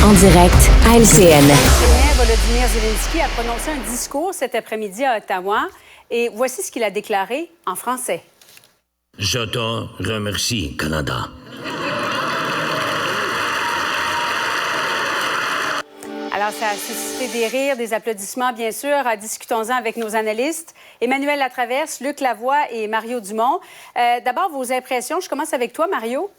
En direct à LCN. Volodymyr Zelensky a prononcé un discours cet après-midi à Ottawa et voici ce qu'il a déclaré en français. Je te remercie, Canada. Alors, ça a suscité des rires, des applaudissements, bien sûr. Discutons-en avec nos analystes. Emmanuel Latraverse, Luc Lavoie et Mario Dumont. D'abord, vos impressions. Je commence avec toi, Mario.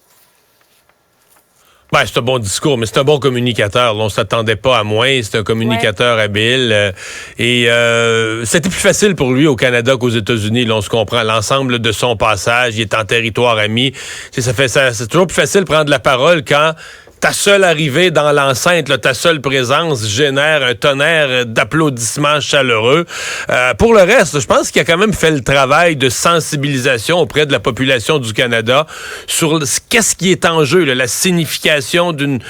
Ben, c'est un bon discours, mais c'est un bon communicateur. Là, on s'attendait pas à moins. C'est un communicateur habile. C'était plus facile pour lui au Canada qu'aux États-Unis. Là, on se comprend. L'ensemble de son passage, il est en territoire ami. C'est toujours plus facile de prendre la parole quand ta seule arrivée dans l'enceinte, là, ta seule présence génère un tonnerre d'applaudissements chaleureux. Pour le reste, je pense qu'il a quand même fait le travail de sensibilisation auprès de la population du Canada sur qu'est-ce qui est en jeu, là, la signification d'une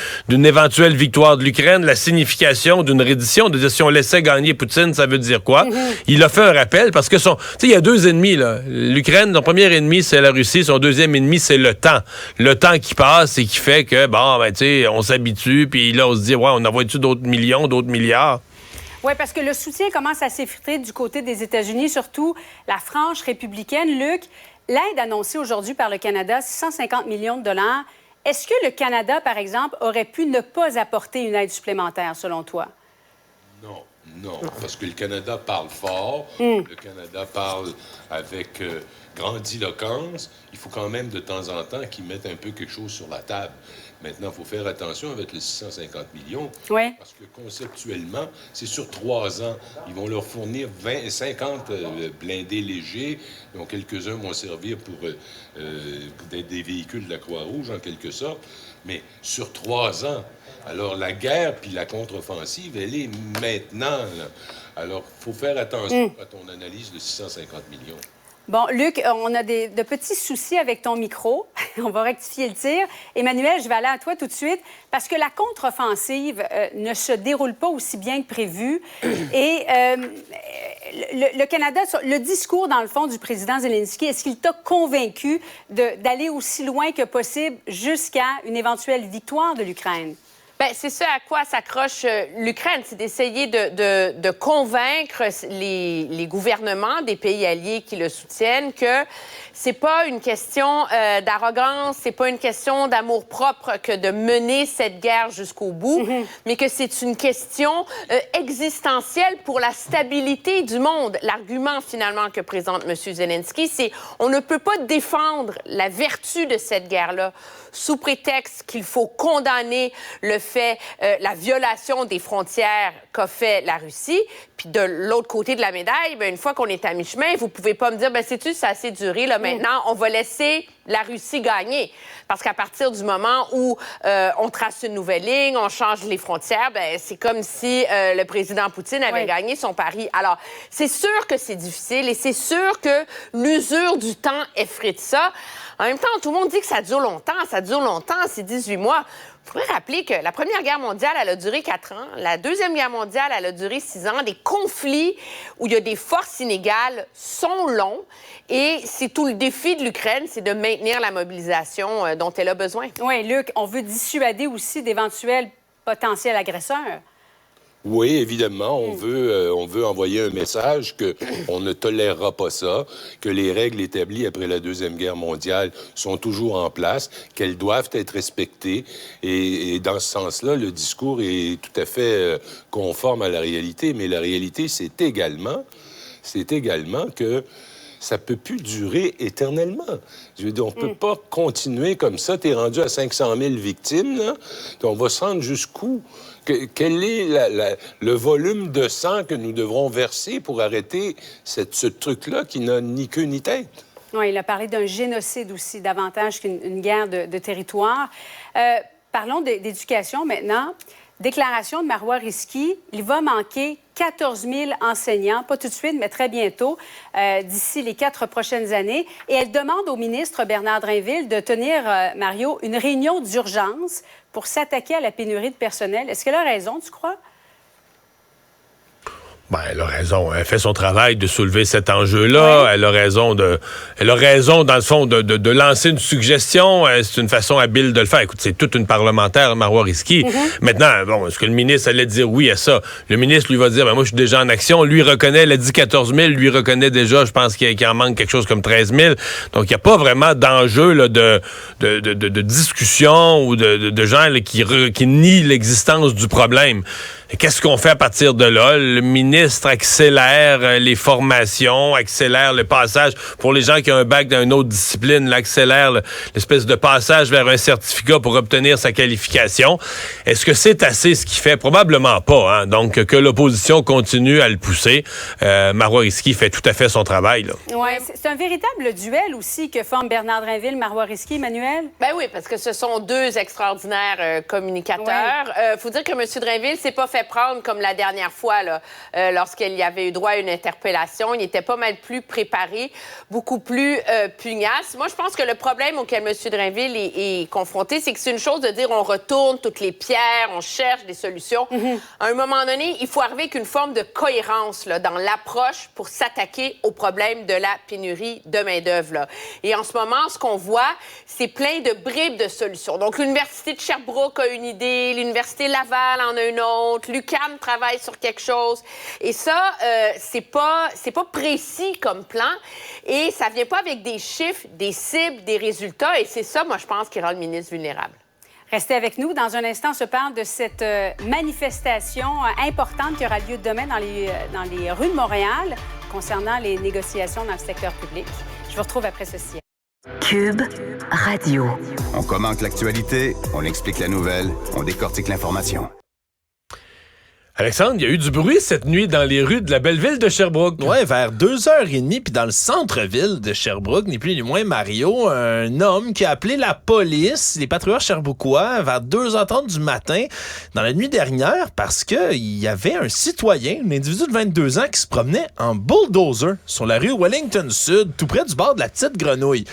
éventuelle victoire de l'Ukraine, la signification d'une reddition, de dire si on laissait gagner Poutine, ça veut dire quoi? Il a fait un rappel parce que il y a deux ennemis, là. L'Ukraine, son premier ennemi, c'est la Russie, son deuxième ennemi, c'est le temps. Le temps qui passe et qui fait que, bon, ben, on s'habitue, puis là, on se dit, ouais, on envoie-tu d'autres millions, d'autres milliards? Oui, parce que le soutien commence à s'effriter du côté des États-Unis, surtout la frange républicaine. Luc, l'aide annoncée aujourd'hui par le Canada, 650 millions de dollars, est-ce que le Canada, par exemple, aurait pu ne pas apporter une aide supplémentaire, selon toi? Non, parce que le Canada parle fort, le Canada parle avec grandiloquence. Il faut quand même de temps en temps qu'ils mettent un peu quelque chose sur la table. Maintenant, il faut faire attention avec les 650 millions, parce que conceptuellement, c'est sur 3 ans. Ils vont leur fournir 50 blindés légers, dont quelques-uns vont servir pour d'être des véhicules de la Croix-Rouge, en quelque sorte, mais sur 3 ans. Alors, la guerre puis la contre-offensive, elle est maintenant, là. Alors, il faut faire attention à ton analyse de 650 millions. Bon, Luc, on a de petits soucis avec ton micro. On va rectifier le tir. Emmanuel, je vais aller à toi tout de suite parce que la contre-offensive ne se déroule pas aussi bien que prévu. Et le Canada, le discours, dans le fond, du président Zelensky, est-ce qu'il t'a convaincu d'aller aussi loin que possible jusqu'à une éventuelle victoire de l'Ukraine? Bien, c'est ce à quoi s'accroche l'Ukraine, c'est d'essayer de convaincre les gouvernements des pays alliés qui le soutiennent que c'est pas une question d'arrogance, c'est pas une question d'amour-propre que de mener cette guerre jusqu'au bout, mais que c'est une question existentielle pour la stabilité du monde. L'argument, finalement, que présente M. Zelensky, c'est on ne peut pas défendre la vertu de cette guerre-là sous prétexte qu'il faut condamner le fait, la violation des frontières qu'a fait la Russie. Puis de l'autre côté de la médaille, bien, une fois qu'on est à mi-chemin, vous pouvez pas me dire, bien, sais-tu, ça a assez duré, là, maintenant, on va laisser la Russie gagner. Parce qu'à partir du moment où on trace une nouvelle ligne, on change les frontières, bien, c'est comme si le président Poutine avait gagné son pari. Alors, c'est sûr que c'est difficile et c'est sûr que l'usure du temps effrite ça. En même temps, tout le monde dit que ça dure longtemps, c'est 18 mois. Il faudrait rappeler que la Première Guerre mondiale, elle a duré 4 ans. La Deuxième Guerre mondiale, elle a duré 6 ans. Des conflits où il y a des forces inégales sont longs. Et c'est tout le défi de l'Ukraine, c'est de maintenir la mobilisation dont elle a besoin. Oui, Luc, on veut dissuader aussi d'éventuels potentiels agresseurs. Oui, évidemment, on veut envoyer un message qu'on ne tolérera pas ça, que les règles établies après la Deuxième Guerre mondiale sont toujours en place, qu'elles doivent être respectées. Et dans ce sens-là, le discours est tout à fait conforme à la réalité. Mais la réalité, c'est également que ça peut plus durer éternellement. Je veux dire, on peut pas continuer comme ça. T'es rendu à 500 000 victimes, là. On va se rendre jusqu'où? Quel est le volume de sang que nous devrons verser pour arrêter ce truc-là qui n'a ni queue ni tête? Oui, il a parlé d'un génocide aussi, davantage qu'une guerre de territoire. Parlons d'éducation maintenant. Déclaration de Marois Risky, il va manquer 14 000 enseignants, pas tout de suite, mais très bientôt, d'ici les 4 prochaines années. Et elle demande au ministre Bernard Drinville de tenir, Mario, une réunion d'urgence pour s'attaquer à la pénurie de personnel. Est-ce qu'elle a raison, tu crois? Ben, elle a raison. Elle fait son travail de soulever cet enjeu-là. Ouais. Elle a raison, dans le fond, de lancer une suggestion. C'est une façon habile de le faire. Écoute, c'est toute une parlementaire, Marois Risky. Mm-hmm. Maintenant, bon, est-ce que le ministre allait dire oui à ça? Le ministre, lui, va dire, ben, moi, je suis déjà en action. Lui, reconnaît, elle a dit 14 000. Lui, reconnaît déjà, je pense qu'il en manque quelque chose comme 13 000. Donc, il n'y a pas vraiment d'enjeu, là, de discussion ou de gens là, qui nient l'existence du problème. Et qu'est-ce qu'on fait à partir de là? Le ministre accélère les formations, accélère le passage pour les gens qui ont un bac dans une autre discipline, accélère l'espèce de passage vers un certificat pour obtenir sa qualification. Est-ce que c'est assez ce qu'il fait? Probablement pas. Hein? Donc, que l'opposition continue à le pousser. Marois Risky fait tout à fait son travail. Oui, c'est un véritable duel aussi que forment Bernard Drinville, Marois Risky, Emmanuel? Ben oui, parce que ce sont deux extraordinaires communicateurs. Faut dire que M. Drinville, c'est pas fait prendre comme la dernière fois, là, lorsqu'il y avait eu droit à une interpellation. Il était pas mal plus préparé, beaucoup plus pugnace. Moi, je pense que le problème auquel M. Drinville est confronté, c'est que c'est une chose de dire on retourne toutes les pierres, on cherche des solutions. Mm-hmm. À un moment donné, il faut arriver avec une forme de cohérence là, dans l'approche pour s'attaquer au problème de la pénurie de main-d'œuvre. Là. Et en ce moment, ce qu'on voit, c'est plein de bribes de solutions. Donc, l'Université de Sherbrooke a une idée, l'Université Laval en a une autre, l'UQAM travaille sur quelque chose. Et ça, c'est pas précis comme plan. Et ça vient pas avec des chiffres, des cibles, des résultats. Et c'est ça, moi, je pense, qui rend le ministre vulnérable. Restez avec nous. Dans un instant, on se parle de cette manifestation importante qui aura lieu demain dans les rues de Montréal concernant les négociations dans le secteur public. Je vous retrouve après ceci. Cube Radio. On commente l'actualité, on explique la nouvelle, on décortique l'information. Alexandre, il y a eu du bruit cette nuit dans les rues de la belle ville de Sherbrooke. Ouais, vers 2h30, puis dans le centre-ville de Sherbrooke, ni plus ni moins, Mario, un homme qui a appelé la police, les patrouilleurs sherbrookois, vers 2h30 du matin, dans la nuit dernière, parce qu'il y avait un citoyen, un individu de 22 ans, qui se promenait en bulldozer sur la rue Wellington Sud, tout près du bord de la Petite Grenouille.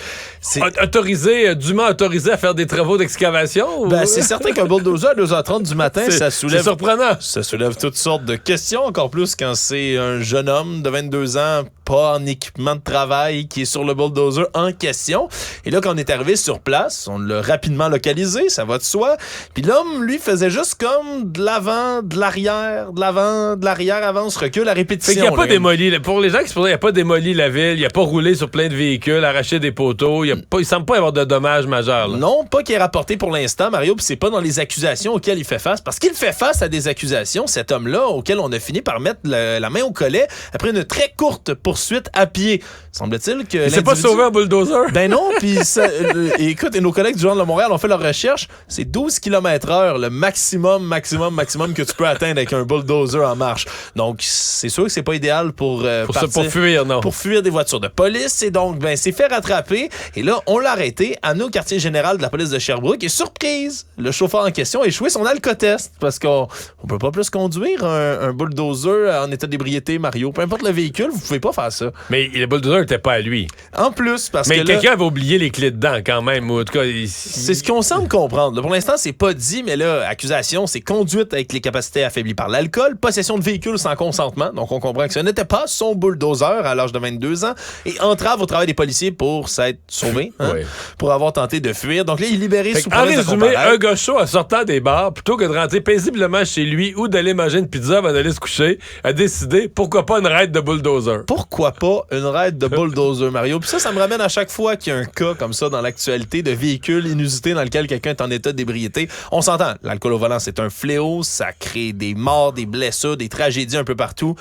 Dûment autorisé à faire des travaux d'excavation? Ben, c'est certain qu'un bulldozer à 2h30 du matin, ça soulève... C'est surprenant. Ça soulève toutes sortes de questions, encore plus quand c'est un jeune homme de 22 ans, pas en équipement de travail, qui est sur le bulldozer en question. Et là, quand on est arrivé sur place, on l'a rapidement localisé, ça va de soi. Puis l'homme, lui, faisait juste comme de l'avant, de l'arrière, de l'avant, de l'arrière, avance, recule, à répétition. Fait qu'il n'y a pas démoli. Pour les gens qui se posent, il n'y a pas démoli la ville, il n'y a pas roulé sur plein de véhicules, arraché des poteaux. Il semble pas y avoir de dommages majeurs. Là. Non, pas qu'il est rapporté pour l'instant, Mario, puis c'est pas dans les accusations auxquelles il fait face, parce qu'il fait face à des accusations, cet homme-là, auquel on a fini par mettre la main au collet après une très courte poursuite à pied. Semble-t-il que il s'est pas sauvé en bulldozer? Ben non, puis écoute, et nos collègues du Journal de Montréal ont fait leur recherche, c'est 12 km/h le maximum que tu peux atteindre avec un bulldozer en marche. Donc, c'est sûr que c'est pas idéal pour fuir, non. Pour fuir des voitures de police. Et donc, ben, s'est fait rattraper. Et là, on l'a arrêté à nos quartiers général de la police de Sherbrooke. Et surprise, le chauffeur en question a échoué son alcotest parce qu'on peut pas plus conduire un bulldozer en état d'ébriété, Mario. Peu importe le véhicule, vous pouvez pas faire ça. Mais le bulldozer n'était pas à lui. En plus, parce que quelqu'un avait oublié les clés dedans quand même. Ou en tout cas, c'est ce qu'on semble comprendre. Là, pour l'instant, c'est pas dit, mais là, accusation, c'est conduite avec les capacités affaiblies par l'alcool, possession de véhicule sans consentement. Donc, on comprend que ce n'était pas son bulldozer à l'âge de 22 ans et entrave au travail des policiers pour s'être sauvé, oui. Pour avoir tenté de fuir. Donc là, il est libéré sous promesse de comparaître. En résumé, un gars chaud en sortant des bars, plutôt que de rentrer paisiblement chez lui ou d'aller manger une pizza avant d'aller se coucher, a décidé, pourquoi pas une raid de bulldozer? Pourquoi pas une raid de bulldozer, Mario? Puis ça me ramène à chaque fois qu'il y a un cas comme ça dans l'actualité de véhicule inusité dans lequel quelqu'un est en état d'ébriété. On s'entend, l'alcool au volant, c'est un fléau, ça crée des morts, des blessures, des tragédies un peu partout.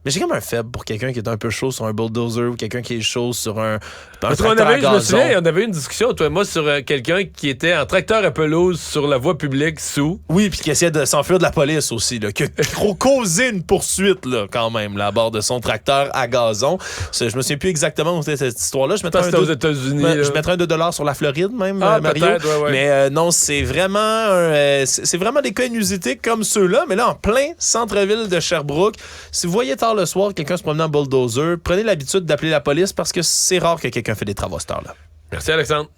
Mais j'ai comme un faible pour quelqu'un qui est un peu chaud sur un bulldozer ou quelqu'un qui est chaud sur un tracteur à gazon. Je me souviens, on avait eu une discussion, toi et moi, sur quelqu'un qui était en tracteur à pelouse sur la voie publique sous. Oui, puis qui essayait de s'enfuir de la police aussi, là, qui a causé une poursuite là, quand même là, à bord de son tracteur à gazon. Je me souviens plus exactement où c'était cette histoire-là. Je mettrais aux États-Unis. Je mettrais un $2 sur la Floride même, Mario. Ouais. Mais non, c'est vraiment des cas inusités comme ceux-là, mais là, en plein centre-ville de Sherbrooke. Si vous voyez tard le soir quelqu'un se promenant en bulldozer, prenez l'habitude d'appeler la police parce que c'est rare que quelqu'un fait des travaux à cette heure-là. Merci, Alexandre.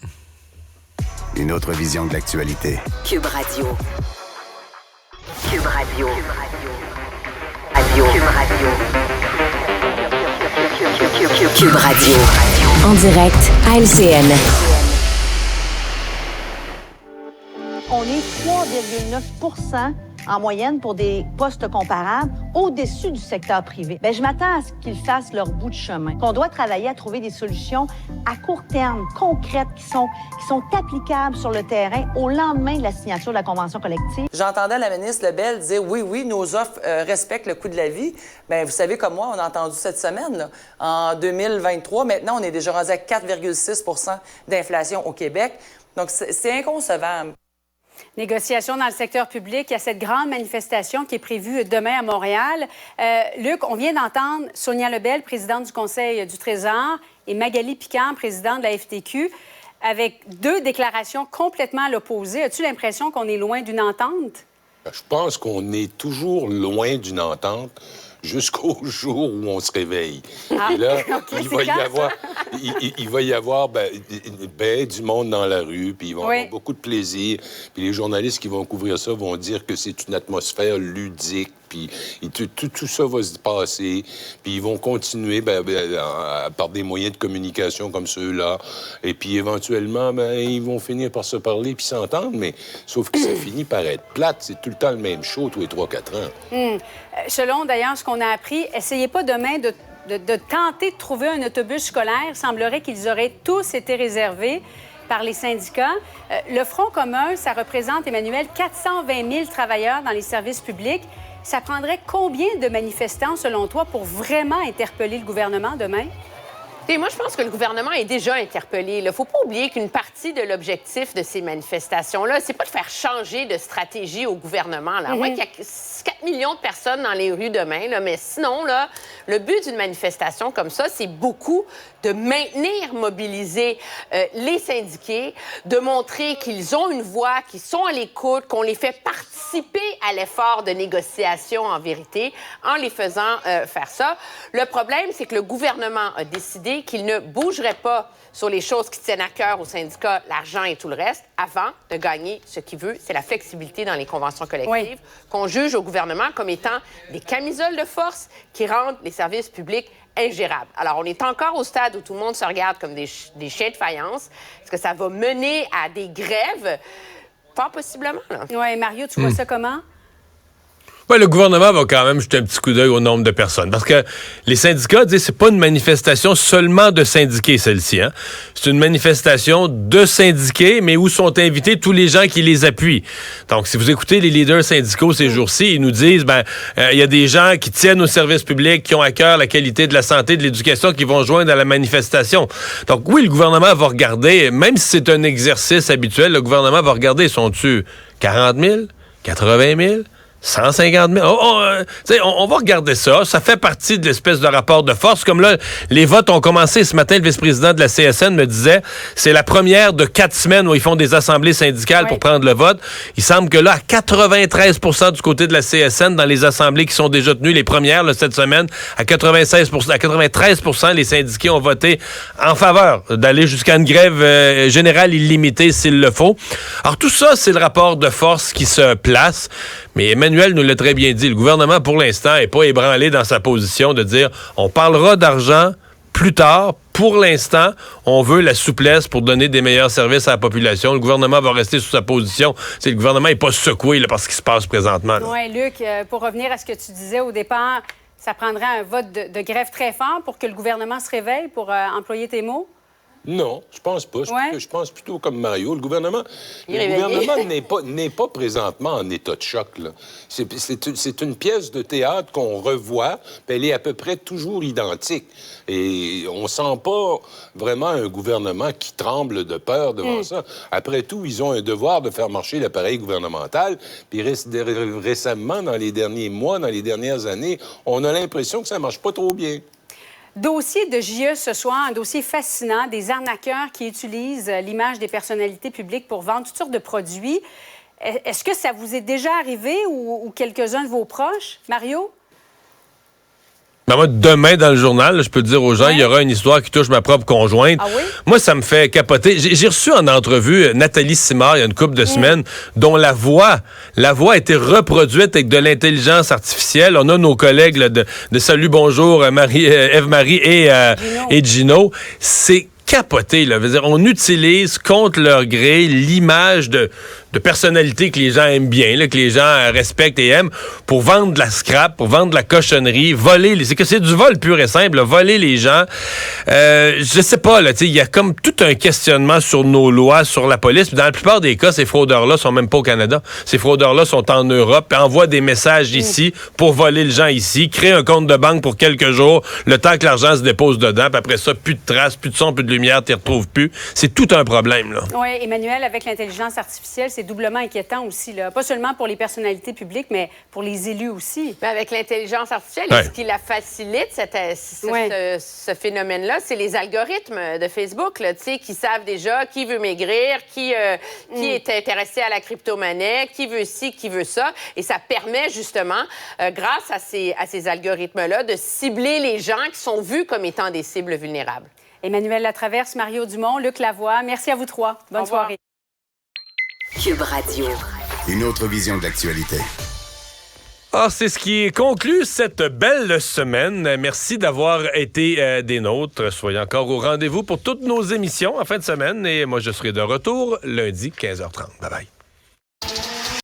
Une autre vision de l'actualité. Cube Radio. Cube Radio. Radio. Cube Radio. En direct à LCN. On est 3,9 en moyenne pour des postes comparables au-dessus du secteur privé. Bien, je m'attends à ce qu'ils fassent leur bout de chemin. On doit travailler à trouver des solutions à court terme, concrètes, qui sont applicables sur le terrain au lendemain de la signature de la convention collective. J'entendais la ministre Lebel dire oui, nos offres respectent le coût de la vie. Bien, vous savez, comme moi, on a entendu cette semaine, là, en 2023, maintenant, on est déjà rendu à 4,6 d'inflation au Québec. Donc, c'est inconcevable. Négociations dans le secteur public. Il y a cette grande manifestation qui est prévue demain à Montréal. Luc, on vient d'entendre Sonia Lebel, présidente du Conseil du Trésor, et Magali Piquant, présidente de la FTQ, avec deux déclarations complètement à l'opposé. As-tu l'impression qu'on est loin d'une entente? Je pense qu'on est toujours loin d'une entente jusqu'au jour où on se réveille. Et là, il va y avoir du monde dans la rue, puis ils vont avoir beaucoup de plaisir. Puis les journalistes qui vont couvrir ça vont dire que c'est une atmosphère ludique, puis tout ça va se passer. Puis ils vont continuer par des moyens de communication comme ceux-là. Et puis éventuellement, ils vont finir par se parler puis s'entendre, mais sauf que ça finit par être plate. C'est tout le temps le même show tous les 3-4 ans. Selon, d'ailleurs, ce qu'on a appris, essayez pas demain de tenter de trouver un autobus scolaire. Il semblerait qu'ils auraient tous été réservés par les syndicats. Le Front commun, ça représente, Emmanuel, 420 000 travailleurs dans les services publics. Ça prendrait combien de manifestants, selon toi, pour vraiment interpeller le gouvernement demain? Et moi, je pense que le gouvernement est déjà interpellé. Il ne faut pas oublier qu'une partie de l'objectif de ces manifestations-là, c'est pas de faire changer de stratégie au gouvernement. Là. Moi, il y a 4 millions de personnes dans les rues demain, là, mais sinon, là, le but d'une manifestation comme ça, c'est beaucoup de maintenir mobilisés les syndiqués, de montrer qu'ils ont une voix, qu'ils sont à l'écoute, qu'on les fait participer à l'effort de négociation en vérité, en les faisant faire ça. Le problème, c'est que le gouvernement a décidé qu'il ne bougerait pas sur les choses qui tiennent à cœur aux syndicats, l'argent et tout le reste, avant de gagner ce qu'il veut, c'est la flexibilité dans les conventions collectives, qu'on juge au gouvernement comme étant des camisoles de force qui rendent les services publics ingérables. Alors, on est encore au stade où tout le monde se regarde comme des chiens de faïence. Est-ce que ça va mener à des grèves? Pas possiblement, là. Oui, Mario, tu vois ça comment? Ouais, le gouvernement va quand même jeter un petit coup d'œil au nombre de personnes. Parce que les syndicats disent que c'est pas une manifestation seulement de syndiqués, celle-ci. Hein? C'est une manifestation de syndiqués, mais où sont invités tous les gens qui les appuient. Donc, si vous écoutez les leaders syndicaux ces jours-ci, ils nous disent, il y a des gens qui tiennent au service public, qui ont à cœur la qualité de la santé, de l'éducation, qui vont joindre à la manifestation. Donc, oui, le gouvernement va regarder, même si c'est un exercice habituel, le gouvernement va regarder, sont-tu 40 000, 80 000? 150 000. On va regarder ça. Ça fait partie de l'espèce de rapport de force. Comme là, les votes ont commencé ce matin. Le vice-président de la CSN me disait c'est la première de 4 semaines où ils font des assemblées syndicales pour prendre le vote. Il semble que là, à 93 % du côté de la CSN, dans les assemblées qui sont déjà tenues, les premières là, cette semaine, à 93 % les syndiqués ont voté en faveur d'aller jusqu'à une grève générale illimitée s'il le faut. Alors tout ça, c'est le rapport de force qui se place. Mais Emmanuel nous l'a très bien dit. Le gouvernement, pour l'instant, n'est pas ébranlé dans sa position de dire on parlera d'argent plus tard. Pour l'instant, on veut la souplesse pour donner des meilleurs services à la population. Le gouvernement va rester sous sa position. Le gouvernement n'est pas secoué là, par ce qui se passe présentement. Oui, Luc, pour revenir à ce que tu disais au départ, ça prendrait un vote de grève très fort pour que le gouvernement se réveille, pour employer tes mots? Non, je pense pas. Je pense plutôt comme Mario. Le gouvernement n'est pas présentement en état de choc. Là. C'est une pièce de théâtre qu'on revoit, puis elle est à peu près toujours identique. Et on sent pas vraiment un gouvernement qui tremble de peur devant ça. Après tout, ils ont un devoir de faire marcher l'appareil gouvernemental. Puis récemment, dans les derniers mois, dans les dernières années, on a l'impression que ça marche pas trop bien. Dossier de JE ce soir, un dossier fascinant, des arnaqueurs qui utilisent l'image des personnalités publiques pour vendre toutes sortes de produits. Est-ce que ça vous est déjà arrivé ou quelques-uns de vos proches, Mario? Ben moi, demain, dans le journal, là, je peux dire aux gens, il y aura une histoire qui touche ma propre conjointe. Ah oui? Moi, ça me fait capoter. J'ai reçu en entrevue Nathalie Simard, il y a une couple de semaines, dont la voix a été reproduite avec de l'intelligence artificielle. On a nos collègues là, de Salut Bonjour, Ève-Marie et Gino. C'est capoté, là. Je veux dire, on utilise contre leur gré l'image de personnalités que les gens aiment bien, là, que les gens respectent et aiment, pour vendre de la scrap, pour vendre de la cochonnerie, voler. C'est du vol pur et simple, là, voler les gens. Je sais pas, là, il y a comme tout un questionnement sur nos lois, sur la police. Dans la plupart des cas, ces fraudeurs-là sont même pas au Canada. Ces fraudeurs-là sont en Europe, envoient des messages ici pour voler les gens ici, créent un compte de banque pour quelques jours, le temps que l'argent se dépose dedans, puis après ça, plus de traces, plus de son, plus de lumière, t'y retrouves plus. C'est tout un problème, là. Oui, Emmanuel, avec l'intelligence artificielle, c'est doublement inquiétant aussi, là. Pas seulement pour les personnalités publiques, mais pour les élus aussi. Mais avec l'intelligence artificielle, ce qui la facilite, ce phénomène-là, c'est les algorithmes de Facebook, là, qui savent déjà qui veut maigrir, qui est intéressé à la crypto-monnaie, qui veut ci, qui veut ça. Et ça permet justement, grâce à ces algorithmes-là, de cibler les gens qui sont vus comme étant des cibles vulnérables. Emmanuel Latraverse, Mario Dumont, Luc Lavoie, merci à vous trois. Bonne soirée. Cube Radio. Une autre vision de l'actualité. C'est ce qui conclut cette belle semaine. Merci d'avoir été des nôtres. Soyez encore au rendez-vous pour toutes nos émissions en fin de semaine. Et moi, je serai de retour lundi, 15h30. Bye bye.